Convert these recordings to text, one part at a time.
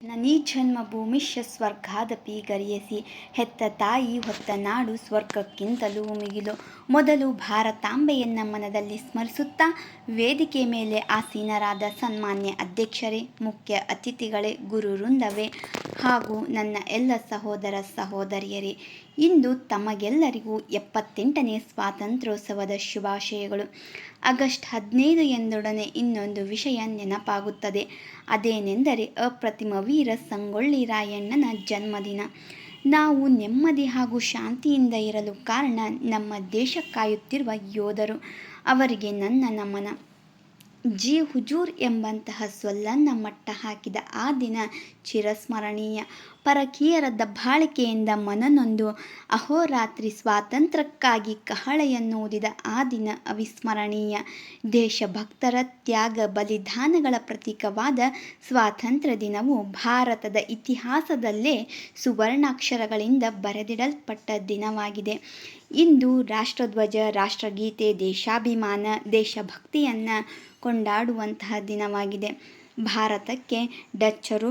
ಜನನೀ ಜನ್ಮಭೂಮಿಶ್ಚ ಸ್ವರ್ಗಾದಪಿ ಗರೀಯಸಿ. ಹೆತ್ತ ತಾಯಿ ಹೊತ್ತ ನಾಡು ಸ್ವರ್ಗಕ್ಕಿಂತಲೂ ಮಿಗಿಲು. ಮೊದಲು ಭಾರತಾಂಬೆಯನ್ನ ಮನದಲ್ಲಿ ಸ್ಮರಿಸುತ್ತಾ ವೇದಿಕೆ ಮೇಲೆ ಆಸೀನರಾದ ಸನ್ಮಾನ್ಯ ಅಧ್ಯಕ್ಷರೇ, ಮುಖ್ಯ ಅತಿಥಿಗಳೇ, ಗುರುವೃಂದವೇ ಹಾಗೂ ನನ್ನ ಎಲ್ಲ ಸಹೋದರ ಸಹೋದರಿಯರೇ, ಇಂದು ತಮಗೆಲ್ಲರಿಗೂ 78ನೇ ಸ್ವಾತಂತ್ರ್ಯೋತ್ಸವದ ಶುಭಾಶಯಗಳು. ಆಗಸ್ಟ್ 15 ಎಂದೊಡನೆ ಇನ್ನೊಂದು ವಿಷಯ ನೆನಪಾಗುತ್ತದೆ. ಅದೇನೆಂದರೆ ಅಪ್ರತಿಮ ವೀರ ಸಂಗೊಳ್ಳಿ ರಾಯಣ್ಣನ ಜನ್ಮದಿನ. ನಾವು ನೆಮ್ಮದಿ ಹಾಗೂ ಶಾಂತಿಯಿಂದ ಇರಲು ಕಾರಣ ನಮ್ಮ ದೇಶ ಕಾಯುತ್ತಿರುವ ಯೋಧರು. ಅವರಿಗೆ ನನ್ನ ನಮನ. ಜಿ ಹುಜೂರ್ ಎಂಬಂತಹ ಸೊಲ್ಲನ್ನು ಮಟ್ಟ ಹಾಕಿದ ಆ ದಿನ ಚಿರಸ್ಮರಣೀಯ. ಪರಕೀಯರ ದಬ್ಬಾಳಿಕೆಯಿಂದ ಮನನೊಂದು ಅಹೋರಾತ್ರಿ ಸ್ವಾತಂತ್ರ್ಯಕ್ಕಾಗಿ ಕಹಳೆಯನ್ನೂದಿದ ಆ ದಿನ ಅವಿಸ್ಮರಣೀಯ. ದೇಶಭಕ್ತರ ತ್ಯಾಗ ಬಲಿದಾನಗಳ ಪ್ರತೀಕವಾದ ಸ್ವಾತಂತ್ರ್ಯ ದಿನವು ಭಾರತದ ಇತಿಹಾಸದಲ್ಲೇ ಸುವರ್ಣಾಕ್ಷರಗಳಿಂದ ಬರೆದಿಡಲ್ಪಟ್ಟ ದಿನವಾಗಿದೆ. ಇಂದು ರಾಷ್ಟ್ರಧ್ವಜ, ರಾಷ್ಟ್ರಗೀತೆ, ದೇಶಾಭಿಮಾನ, ದೇಶಭಕ್ತಿಯನ್ನು ಕೊಂಡಾಡುವಂತಹ ದಿನವಾಗಿದೆ. ಭಾರತಕ್ಕೆ ಡಚ್ಚರು,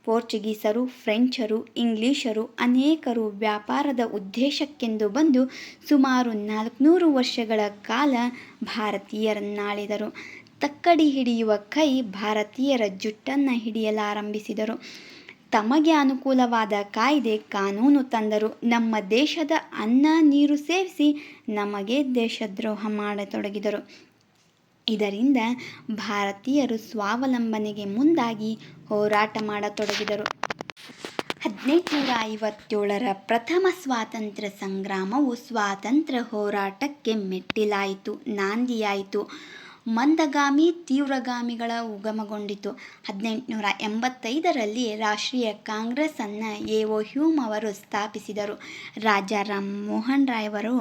ಪೋರ್ಚುಗೀಸರು, ಫ್ರೆಂಚರು, ಇಂಗ್ಲಿಷರು ಅನೇಕರು ವ್ಯಾಪಾರದ ಉದ್ದೇಶಕ್ಕೆಂದು ಬಂದು ಸುಮಾರು 400 ವರ್ಷಗಳ ಕಾಲ ಭಾರತೀಯರನ್ನಾಳಿದರು. ತಕ್ಕಡಿ ಹಿಡಿಯುವ ಕೈ ಭಾರತೀಯರ ಜುಟ್ಟನ್ನು ಹಿಡಿಯಲಾರಂಭಿಸಿದರು. ತಮಗೆ ಅನುಕೂಲವಾದ ಕಾಯ್ದೆ ಕಾನೂನು ತಂದರು. ನಮ್ಮ ದೇಶದ ಅನ್ನ ನೀರು ಸೇವಿಸಿ ನಮಗೆ ದೇಶದ್ರೋಹ ಮಾಡತೊಡಗಿದರು. ಇದರಿಂದ ಭಾರತೀಯರು ಸ್ವಾವಲಂಬನೆಗೆ ಮುಂದಾಗಿ ಹೋರಾಟ ಮಾಡತೊಡಗಿದರು. 1857ರ ಪ್ರಥಮ ಸ್ವಾತಂತ್ರ್ಯ ಸಂಗ್ರಾಮವು ಸ್ವಾತಂತ್ರ್ಯ ಹೋರಾಟಕ್ಕೆ ಮೆಟ್ಟಿಲಾಯಿತು, ನಾಂದಿಯಾಯಿತು. ಮಂದಗಾಮಿ ತೀವ್ರಗಾಮಿಗಳ ಉಗಮಗೊಂಡಿತು. 1885ರಲ್ಲಿ ರಾಷ್ಟ್ರೀಯ ಕಾಂಗ್ರೆಸ್ಸನ್ನು ಎ.ಒ. ಹ್ಯೂಮ್ ಅವರು ಸ್ಥಾಪಿಸಿದರು. ರಾಜಾರಾಮ್ ಮೋಹನ್ ರಾಯ್ ಅವರು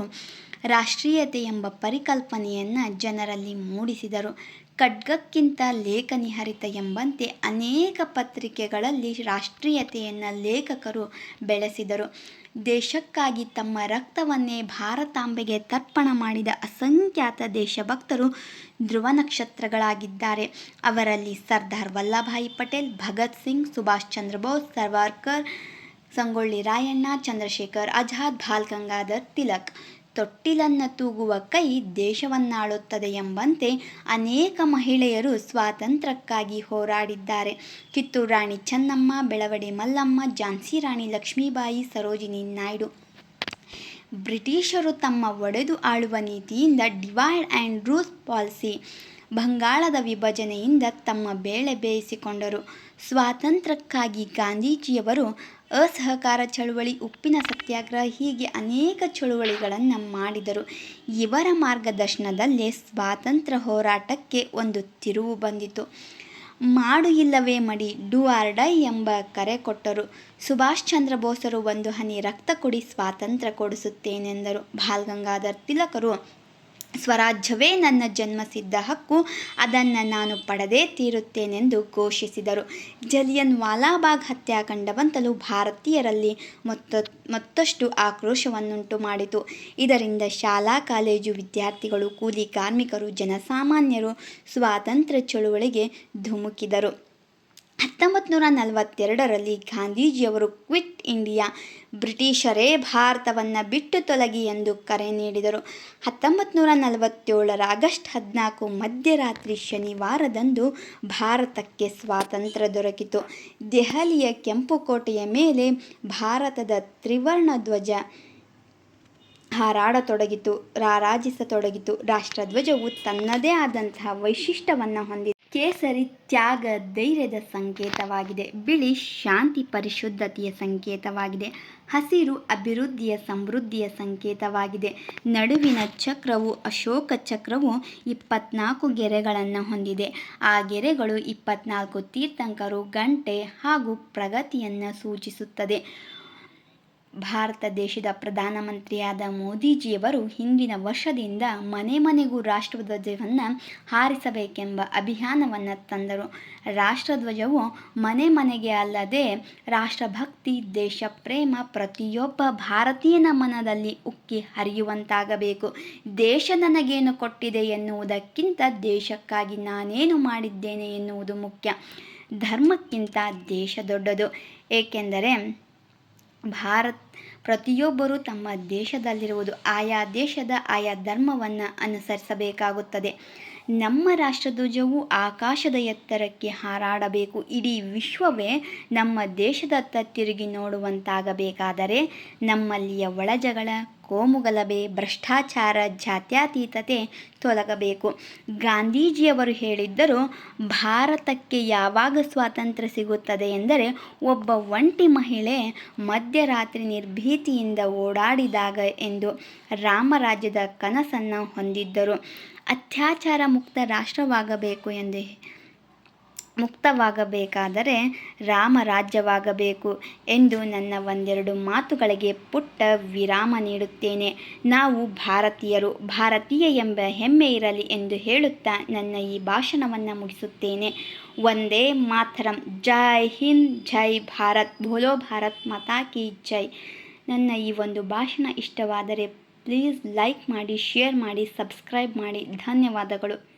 ರಾಷ್ಟ್ರೀಯತೆ ಎಂಬ ಪರಿಕಲ್ಪನೆಯನ್ನು ಜನರಲ್ಲಿ ಮೂಡಿಸಿದರು. ಖಡ್ಗಕ್ಕಿಂತ ಲೇಖನಿ ಹರಿತ ಎಂಬಂತೆ ಅನೇಕ ಪತ್ರಿಕೆಗಳಲ್ಲಿ ರಾಷ್ಟ್ರೀಯತೆಯನ್ನು ಲೇಖಕರು ಬೆಳೆಸಿದರು. ದೇಶಕ್ಕಾಗಿ ತಮ್ಮ ರಕ್ತವನ್ನೇ ಭಾರತಾಂಬೆಗೆ ತರ್ಪಣ ಮಾಡಿದ ಅಸಂಖ್ಯಾತ ದೇಶಭಕ್ತರು ಧ್ರುವನಕ್ಷತ್ರಗಳಾಗಿದ್ದಾರೆ. ಅವರಲ್ಲಿ ಸರ್ದಾರ್ ವಲ್ಲಭಭಾಯಿ ಪಟೇಲ್, ಭಗತ್ ಸಿಂಗ್, ಸುಭಾಷ್ ಚಂದ್ರ ಬೋಸ್, ಸಾವರ್ಕರ್, ಸಂಗೊಳ್ಳಿ ರಾಯಣ್ಣ, ಚಂದ್ರಶೇಖರ್ ಆಜಾದ್, ಬಾಲ್ ಗಂಗಾಧರ್ ತಿಲಕ್. ತೊಟ್ಟಿಲನ್ನು ತೂಗುವ ಕೈ ದೇಶವನ್ನಾಳುತ್ತದೆ ಎಂಬಂತೆ ಅನೇಕ ಮಹಿಳೆಯರು ಸ್ವಾತಂತ್ರ್ಯಕ್ಕಾಗಿ ಹೋರಾಡಿದ್ದಾರೆ. ಕಿತ್ತೂರು ರಾಣಿ ಚೆನ್ನಮ್ಮ, ಬೆಳವಡಿ ಮಲ್ಲಮ್ಮ, ಝಾನ್ಸಿ ರಾಣಿ ಲಕ್ಷ್ಮೀಬಾಯಿ, ಸರೋಜಿನಿ ನಾಯ್ಡು. ಬ್ರಿಟಿಷರು ತಮ್ಮ ಒಡೆದು ಆಳುವ ನೀತಿಯಿಂದ ಡಿವೈಡ್ ಆ್ಯಂಡ್ ರೂಲ್ ಪಾಲಿಸಿ, ಬಂಗಾಳದ ವಿಭಜನೆಯಿಂದ ತಮ್ಮ ಬೇಳೆ ಬೇಯಿಸಿಕೊಂಡರು. ಸ್ವಾತಂತ್ರ್ಯಕ್ಕಾಗಿ ಗಾಂಧೀಜಿಯವರು ಅಸಹಕಾರ ಚಳುವಳಿ, ಉಪ್ಪಿನ ಸತ್ಯಾಗ್ರಹ ಹೀಗೆ ಅನೇಕ ಚಳುವಳಿಗಳನ್ನು ಮಾಡಿದರು. ಇವರ ಮಾರ್ಗದರ್ಶನದಲ್ಲೇ ಸ್ವಾತಂತ್ರ್ಯ ಹೋರಾಟಕ್ಕೆ ಒಂದು ತಿರುವು ಬಂದಿತು. ಮಾಡು ಇಲ್ಲವೇ ಮಡಿ, ಡೂ ಆರ್ ಡೈ ಎಂಬ ಕರೆ ಕೊಟ್ಟರು. ಸುಭಾಷ್ ಚಂದ್ರ ಬೋಸರು ಒಂದು ಹನಿ ರಕ್ತ ಕೊಡಿ ಸ್ವಾತಂತ್ರ್ಯ ಕೊಡಿಸುತ್ತೇನೆಂದರು. ಬಾಲ್ ಗಂಗಾಧರ್ ತಿಲಕರು ಸ್ವರಾಜ್ಯವೇ ನನ್ನ ಜನ್ಮಸಿದ್ಧ ಹಕ್ಕು, ಅದನ್ನು ನಾನು ಪಡೆದೇ ತೀರುತ್ತೇನೆಂದು ಘೋಷಿಸಿದರು. ಜಲಿಯನ್ ವಾಲಾಬಾಗ್ ಹತ್ಯಾಕಾಂಡವಂತಲೂ ಭಾರತೀಯರಲ್ಲಿ ಮತ್ತಷ್ಟು ಆಕ್ರೋಶವನ್ನುಂಟು ಮಾಡಿತು. ಇದರಿಂದ ಶಾಲಾ ಕಾಲೇಜು ವಿದ್ಯಾರ್ಥಿಗಳು, ಕೂಲಿ ಕಾರ್ಮಿಕರು, ಜನಸಾಮಾನ್ಯರು ಸ್ವಾತಂತ್ರ್ಯ ಚಳುವಳಿಗೆ ಧುಮುಕಿದರು. 1942ರಲ್ಲಿ ಗಾಂಧೀಜಿಯವರು ಕ್ವಿಟ್ ಇಂಡಿಯಾ, ಬ್ರಿಟಿಷರೇ ಭಾರತವನ್ನು ಬಿಟ್ಟು ತೊಲಗಿ ಎಂದು ಕರೆ ನೀಡಿದರು. 1947ರ ಆಗಸ್ಟ್ 14 ಮಧ್ಯರಾತ್ರಿ ಶನಿವಾರದಂದು ಭಾರತಕ್ಕೆ ಸ್ವಾತಂತ್ರ್ಯ ದೊರಕಿತು. ದೆಹಲಿಯ ಕೆಂಪುಕೋಟೆಯ ಮೇಲೆ ಭಾರತದ ತ್ರಿವರ್ಣ ಧ್ವಜ ಹಾರಾಡತೊಡಗಿತು, ರಾರಾಜಿಸತೊಡಗಿತು. ರಾಷ್ಟ್ರಧ್ವಜವು ತನ್ನದೇ ಆದಂತಹ ವೈಶಿಷ್ಟ್ಯವನ್ನು ಹೊಂದಿದೆ. ಕೇಸರಿ ತ್ಯಾಗ ಧೈರ್ಯದ ಸಂಕೇತವಾಗಿದೆ. ಬಿಳಿ ಶಾಂತಿ ಪರಿಶುದ್ಧತೆಯ ಸಂಕೇತವಾಗಿದೆ. ಹಸಿರು ಅಭಿವೃದ್ಧಿಯ ಸಮೃದ್ಧಿಯ ಸಂಕೇತವಾಗಿದೆ. ನಡುವಿನ ಚಕ್ರವು ಅಶೋಕ ಚಕ್ರವು 24 ಗೆರೆಗಳನ್ನು ಹೊಂದಿದೆ. ಆ ಗೆರೆಗಳು 24 ತೀರ್ಥಂಕರು, ಗಂಟೆ ಹಾಗೂ ಪ್ರಗತಿಯನ್ನು ಸೂಚಿಸುತ್ತದೆ. ಭಾರತ ದೇಶದ ಪ್ರಧಾನಮಂತ್ರಿಯಾದ ಮೋದಿಜಿಯವರು ಹಿಂದಿನ ವರ್ಷದಿಂದ ಮನೆ ಮನೆಗೂ ರಾಷ್ಟ್ರಧ್ವಜವನ್ನು ಹಾರಿಸಬೇಕೆಂಬ ಅಭಿಯಾನವನ್ನು ತಂದರು. ರಾಷ್ಟ್ರಧ್ವಜವು ಮನೆ ಮನೆಗೆ ಅಲ್ಲದೆ ರಾಷ್ಟ್ರಭಕ್ತಿ, ದೇಶಪ್ರೇಮ ಪ್ರತಿಯೊಬ್ಬ ಭಾರತೀಯನ ಮನದಲ್ಲಿ ಉಕ್ಕಿ ಹರಿಯುವಂತಾಗಬೇಕು. ದೇಶ ನನಗೇನು ಕೊಟ್ಟಿದೆ ಎನ್ನುವುದಕ್ಕಿಂತ ದೇಶಕ್ಕಾಗಿ ನಾನೇನು ಮಾಡಿದ್ದೇನೆ ಎನ್ನುವುದು ಮುಖ್ಯ. ಧರ್ಮಕ್ಕಿಂತ ದೇಶ ದೊಡ್ಡದು. ಏಕೆಂದರೆ ಪ್ರತಿಯೊಬ್ಬರೂ ತಮ್ಮ ದೇಶದಲ್ಲಿರುವುದು ಆಯಾ ದೇಶದ ಆಯಾ ಧರ್ಮವನ್ನು ಅನುಸರಿಸಬೇಕಾಗುತ್ತದೆ. ನಮ್ಮ ರಾಷ್ಟ್ರಧ್ವಜವು ಆಕಾಶದ ಎತ್ತರಕ್ಕೆ ಹಾರಾಡಬೇಕು. ಇಡೀ ವಿಶ್ವವೇ ನಮ್ಮ ದೇಶದತ್ತ ತಿರುಗಿ ನೋಡುವಂತಾಗಬೇಕಾದರೆ ನಮ್ಮಲ್ಲಿಯ ಒಳಜಗಳ, ಕೋಮುಗಲಭೆ, ಭ್ರಷ್ಟಾಚಾರ, ಜಾತ್ಯತೀತತೆ ತೊಲಗಬೇಕು. ಗಾಂಧೀಜಿಯವರು ಹೇಳಿದ್ದರು, ಭಾರತಕ್ಕೆ ಯಾವಾಗ ಸ್ವಾತಂತ್ರ್ಯ ಸಿಗುತ್ತದೆ ಎಂದರೆ ಒಬ್ಬ ಒಂಟಿ ಮಹಿಳೆ ಮಧ್ಯರಾತ್ರಿ ನಿರ್ಭೀತಿಯಿಂದ ಓಡಾಡಿದಾಗ ಎಂದು. ರಾಮರಾಜ್ಯದ ಕನಸನ್ನು ಹೊಂದಿದ್ದರು. ಅತ್ಯಾಚಾರ ಮುಕ್ತ ರಾಷ್ಟ್ರವಾಗಬೇಕು ಮುಕ್ತವಾಗಬೇಕಾದರೆ ರಾಮರಾಜ್ಯವಾಗಬೇಕು ಎಂದು ನನ್ನ ಒಂದೆರಡು ಮಾತುಗಳಿಗೆ ಪುಟ್ಟ ವಿರಾಮ ನೀಡುತ್ತೇನೆ. ನಾವು ಭಾರತೀಯರು, ಭಾರತೀಯ ಎಂಬ ಹೆಮ್ಮೆ ಇರಲಿ ಎಂದು ಹೇಳುತ್ತಾ ನನ್ನ ಈ ಭಾಷಣವನ್ನು ಮುಗಿಸುತ್ತೇನೆ. ವಂದೇ ಮಾತರಂ. ಜೈ ಹಿಂದ್, ಜೈ ಭಾರತ್, ಬೋಲೋ ಭಾರತ್ ಮಾತಾ ಕಿ ಜೈ. ನನ್ನ ಈ ಒಂದು ಭಾಷಣ ಇಷ್ಟವಾದರೆ ಪ್ಲೀಸ್ ಲೈಕ್ ಮಾಡಿ, ಶೇರ್ ಮಾಡಿ, ಸಬ್ಸ್ಕ್ರೈಬ್ ಮಾಡಿ. ಧನ್ಯವಾದಗಳು.